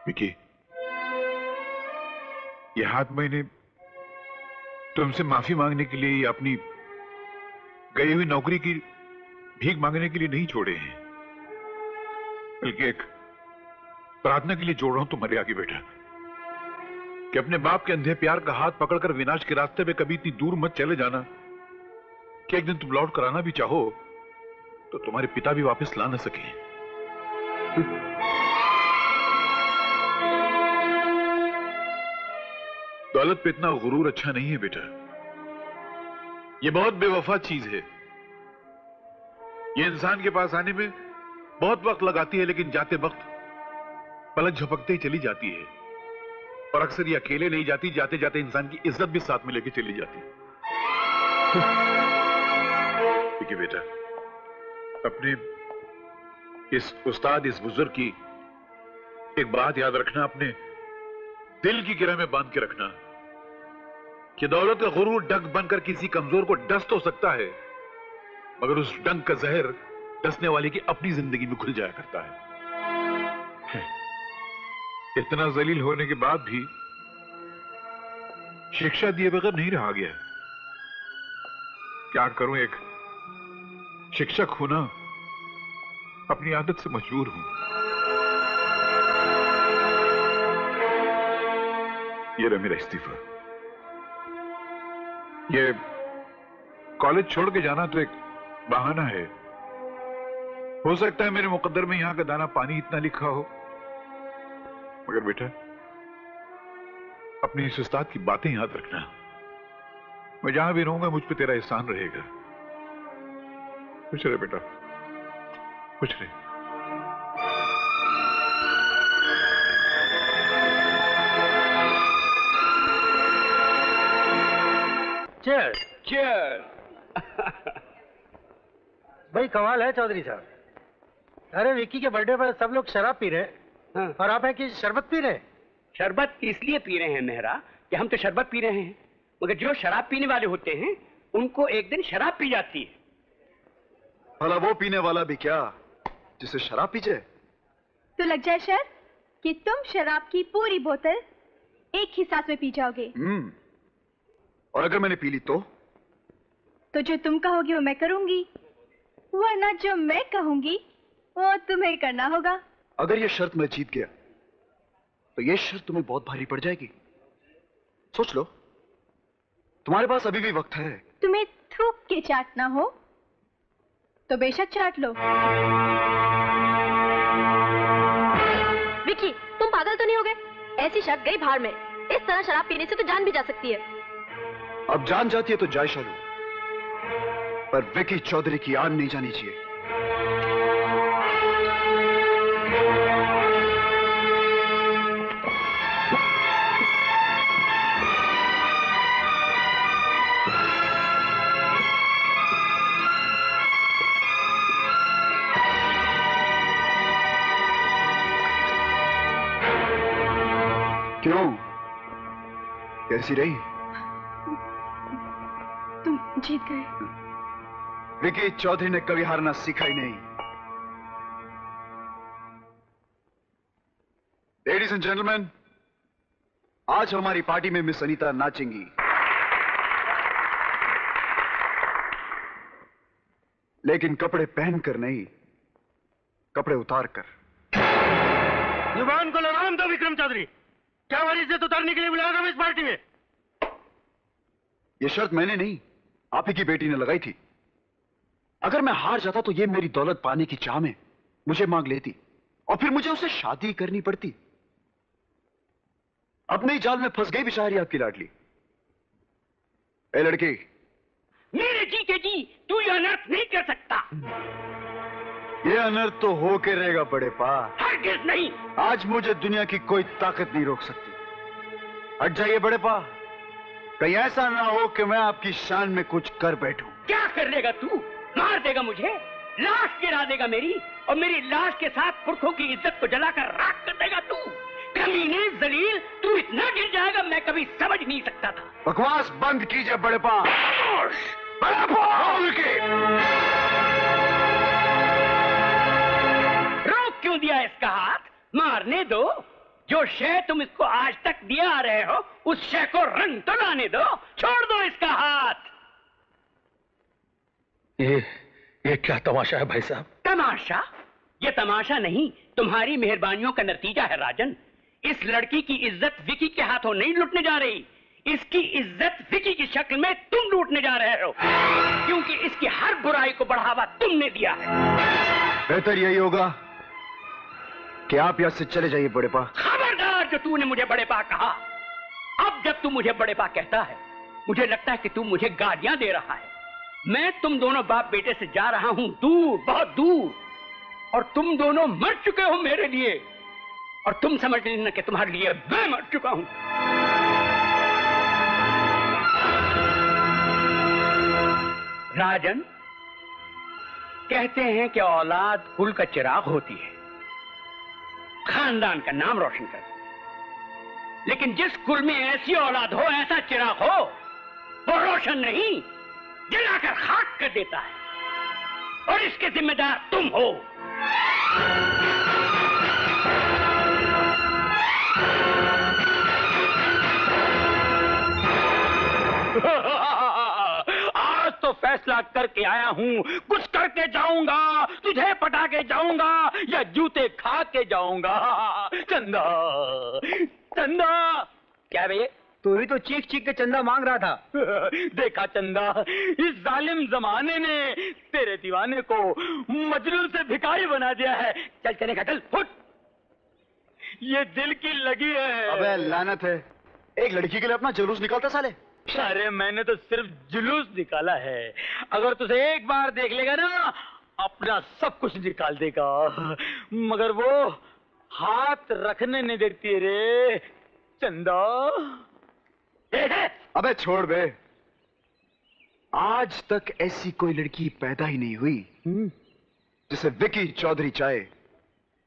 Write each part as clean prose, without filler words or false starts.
विकी, ये हाथ मैंने तुमसे माफी मांगने के लिए या अपनी गई हुई नौकरी की भीख मांगने के लिए नहीं छोड़े हैं, बल्कि एक प्रार्थना के लिए जोड़ रहा हूं तुम्हारे आगे बेटा, कि अपने बाप के अंधे प्यार का हाथ पकड़कर विनाश के रास्ते पे कभी इतनी दूर मत चले जाना कि एक दिन तुम लौट कर आना भी चाहो तो तुम्हारे पिता भी वापस ला न सके। दौलत पे इतना गुरूर अच्छा नहीं है बेटा, ये बहुत बेवफा चीज है। ये इंसान के पास आने में बहुत वक्त लगाती है, लेकिन जाते वक्त पलक झपकते ही चली जाती है। और अक्सर ये अकेले नहीं जाती, जाते जाते इंसान की इज्जत भी साथ में लेके चली जाती है। देखिए बेटा, अपने इस उस्ताद, इस बुजुर्ग की एक बात याद रखना, अपने दिल की गिरह में बांध के रखना कि दौलत का गुरूर डंक बनकर किसी कमजोर को डस तो सकता है, मगर उस डंक का जहर डसने वाले की अपनी जिंदगी में घुल जाया करता है। इतना जलील होने के बाद भी शिक्षा दिए बगैर नहीं रहा गया। क्या करूं, एक शिक्षक हूं ना, अपनी आदत से मजबूर हूं। ये रहा मेरा इस्तीफा। ये कॉलेज छोड़ के जाना तो एक बहाना है। हो सकता है मेरे मुकद्दर में यहां का दाना पानी इतना लिखा हो, मगर बेटा अपने इस उस्ताद की बातें याद रखना। मैं जहां भी रहूंगा मुझ पे तेरा एहसान रहेगा। खुश रहे बेटा, खुश रहे। Chair chair. भाई कमाल है चौधरी साहब। अरे विक्की के बर्थडे पर सब लोग शराब पी रहे हैं, हाँ। और आप है कि शरबत पी रहे हैं। शरबत इसलिए पी रहे हैं मेहरा कि हम तो शरबत पी रहे हैं, मगर जो शराब पीने वाले होते हैं उनको एक दिन शराब पी जाती है। भला वो पीने वाला भी क्या जिसे शराब पी जाए? तो लग जाए शर कि तुम शराब की पूरी बोतल एक ही सांस में पी जाओगे। और अगर मैंने पी ली तो जो तुम कहोगी वो मैं करूंगी, वरना जो मैं कहूंगी वो तुम्हें करना होगा। अगर ये शर्त मैं जीत गया तो ये शर्त तुम्हें बहुत भारी पड़ जाएगी। सोच लो, तुम्हारे पास अभी भी वक्त है। तुम्हें थूक के चाटना हो तो बेशक चाट लो। विक्की, तुम पागल तो नहीं हो गए? ऐसी शर्त गई भाड़ में। इस तरह शराब पीने से तो जान भी जा सकती है। अब जान जाती है तो जाए शालू, पर विक्की चौधरी की आन नहीं जानी चाहिए। क्यों, कैसी रही? तुम जीत गए। विक्की चौधरी ने कभी हारना सीखा ही नहीं। लेडीज एंड जेंटलमैन, आज हमारी पार्टी में मिस अनीता नाचेंगी। लेकिन कपड़े पहनकर नहीं, कपड़े उतार कर। जुबान को लगाम दो विक्रम चौधरी। क्या हमारी इज्जत उतारने के लिए बुलाया था इस पार्टी में? यह शर्त मैंने नहीं, आप ही की बेटी ने लगाई थी। अगर मैं हार जाता तो ये मेरी दौलत पाने की चाह में मुझे मांग लेती और फिर मुझे उससे शादी करनी पड़ती। अपने ही जाल में फंस गई बेचारी आपकी लाडली। ए लड़की, मेरे जी के जी, तू यह अनर्थ नहीं कर सकता। यह अनर्थ तो हो के रहेगा बड़े पा। हरगिज़ नहीं। आज मुझे दुनिया की कोई ताकत नहीं रोक सकती। हट जाइए बड़े पा, कहीं ऐसा ना हो कि मैं आपकी शान में कुछ कर बैठूं। क्या कर लेगा तू? मार देगा मुझे, लाश गिरा देगा मेरी, और मेरी लाश के साथ पुरखों की इज्जत को जलाकर राख कर देगा तू। कमीने, जलील, तू इतना गिर जाएगा मैं कभी समझ नहीं सकता था। बकवास बंद कीजिए बड़े पा। रोक क्यों दिया इसका हाथ? मारने दो। जो शय तुम इसको आज तक दिया आ रहे हो, उस शय को रंग तो लाने दो, छोड़ दो इसका हाथ। ये क्या तमाशा है भाई साहब? तमाशा? ये तमाशा नहीं, तुम्हारी मेहरबानियों का नतीजा है राजन। इस लड़की की इज्जत विकी के हाथों नहीं लूटने जा रही, इसकी इज्जत विकी की शक्ल में तुम लूटने जा रहे हो, क्योंकि इसकी हर बुराई को बढ़ावा तुमने दिया है। बेहतर यही होगा कि आप यहां से चले जाइए बड़े पा। खबरदार जो तूने मुझे बड़े पा कहा। अब जब तू मुझे बड़े पा कहता है, मुझे लगता है कि तू मुझे गालियां दे रहा है। मैं तुम दोनों बाप बेटे से जा रहा हूं दूर, बहुत दूर, और तुम दोनों मर चुके हो मेरे लिए, और तुम समझ लेना कि तुम्हारे लिए मैं मर चुका हूं। राजन, कहते हैं कि औलाद कुल का चिराग होती है, खानदान का नाम रोशन करती है, लेकिन जिस कुल में ऐसी औलाद हो, ऐसा चिराग हो, वो रोशन नहीं, जलाकर खाक कर देता है, और इसके जिम्मेदार तुम हो। आज तो फैसला करके आया हूँ, कुछ करके जाऊंगा, तुझे पटा के जाऊंगा या जूते खा के जाऊंगा। चंदा, चंदा। क्या भैया? तू भी तो चीख चीख के चंदा मांग रहा था। देखा चंदा, इस जालिम जमाने ने तेरे दीवाने को मजनू से भिखारी बना दिया है। चल चलेगा, चल फुट। ये दिल की लगी है। अबे लानत है, एक लड़की के लिए अपना जुलूस निकालता साले। अरे मैंने तो सिर्फ जुलूस निकाला है, अगर तुझे एक बार देख लेगा ना, अपना सब कुछ निकाल देगा, मगर वो हाथ रखने नहीं देती रे चंदा। अबे छोड़ बे, आज तक ऐसी कोई लड़की पैदा ही नहीं हुई जिसे विकी चौधरी चाहे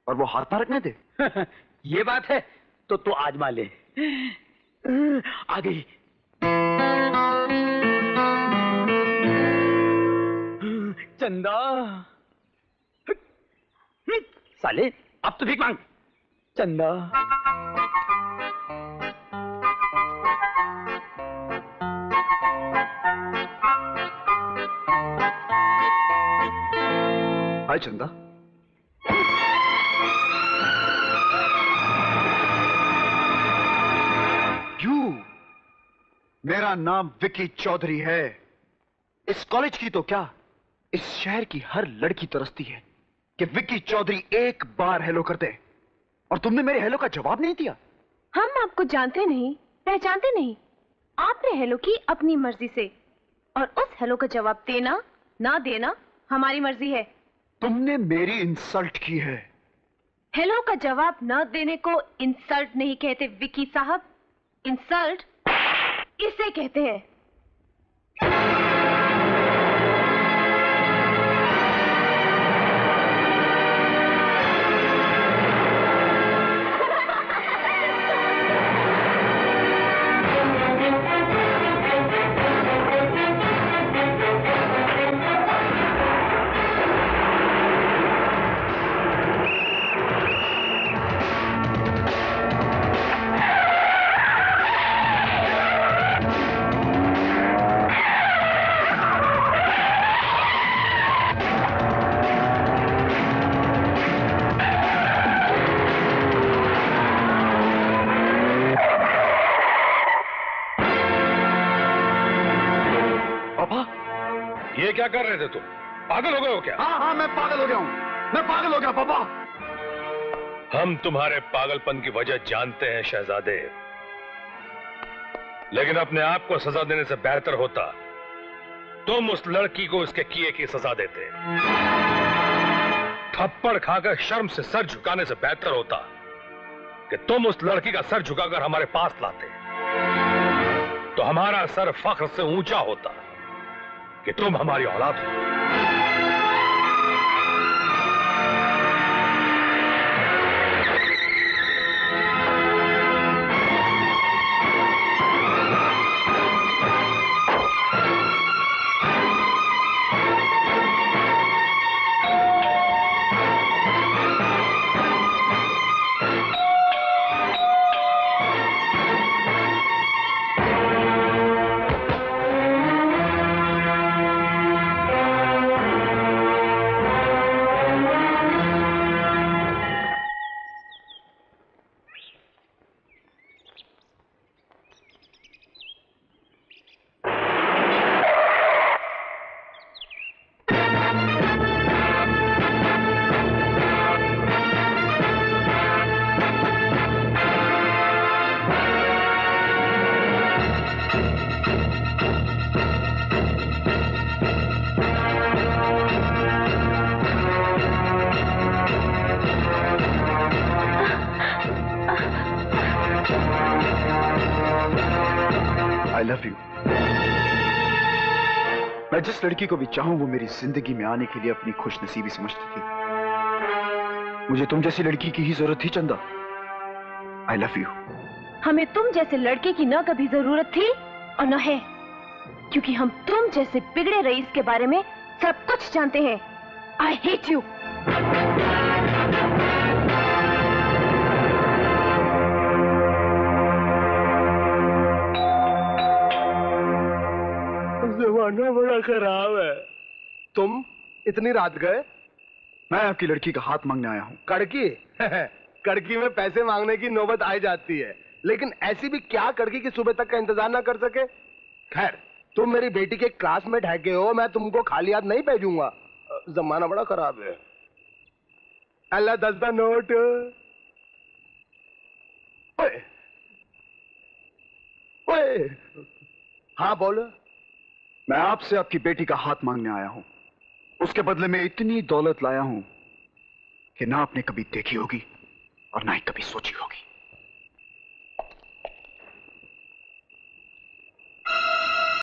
और वो हाथ ना रखने दे। ये बात है तो तू आजमा ले। आ गई। चंदा, साले अब तो भीख मांग। चंदा, हाय चंदा। मेरा नाम विकी चौधरी है। इस कॉलेज की तो क्या, इस शहर की हर लड़की तरसती है कि विकी चौधरी एक बार हेलो कर दे, और तुमने मेरे हेलो का जवाब नहीं दिया। हम आपको जानते नहीं, पहचानते नहीं। आपने हेलो की अपनी मर्जी से, और उस हेलो का जवाब देना ना देना हमारी मर्जी है। तुमने मेरी इंसल्ट की है। हेलो का जवाब न देने को इंसल्ट नहीं कहते विकी साहब, इंसल्ट इसे कहते हैं। ये क्या कर रहे थे तुम? पागल हो गए हो क्या? हाँ, मैं पागल हो गया हूँ, मैं पागल हो गया पापा। हम तुम्हारे पागलपन की वजह जानते हैं शहजादे, लेकिन अपने आप को सजा देने से बेहतर होता तुम उस लड़की को उसके किए की सजा देते। थप्पड़ खाकर शर्म से सर झुकाने से बेहतर होता कि तुम उस लड़की का सर झुकाकर हमारे पास लाते, तो हमारा सर फख्र से ऊंचा होता कि तुम हमारी औलाद हो। I love you. मैं जिस लड़की को भी चाहूं वो मेरी जिंदगी में आने के लिए अपनी खुशनसीबी समझती थी। मुझे तुम जैसी लड़की की ही जरूरत थी चंदा। I love you. हमें तुम जैसे लड़के की न कभी जरूरत थी और न है, क्योंकि हम तुम जैसे बिगड़े रईस के बारे में सब कुछ जानते हैं। I hate you. जमाना बड़ा खराब है। तुम इतनी रात गए? मैं आपकी लड़की का हाथ मांगने आया हूं। कड़की? कड़की में पैसे मांगने की नौबत आ जाती है, लेकिन ऐसी भी क्या कड़की की सुबह तक का इंतजार ना कर सके। खैर, तुम मेरी बेटी के क्लासमेट है के हो, मैं तुमको खाली हाथ नहीं भेजूंगा। जमाना बड़ा खराब है। अल्लाह 10 का नोट। ओए, ओए, हाँ बोलो। मैं आपसे आपकी बेटी का हाथ मांगने आया हूं। उसके बदले में इतनी दौलत लाया हूं कि ना आपने कभी देखी होगी और ना ही कभी सोची होगी।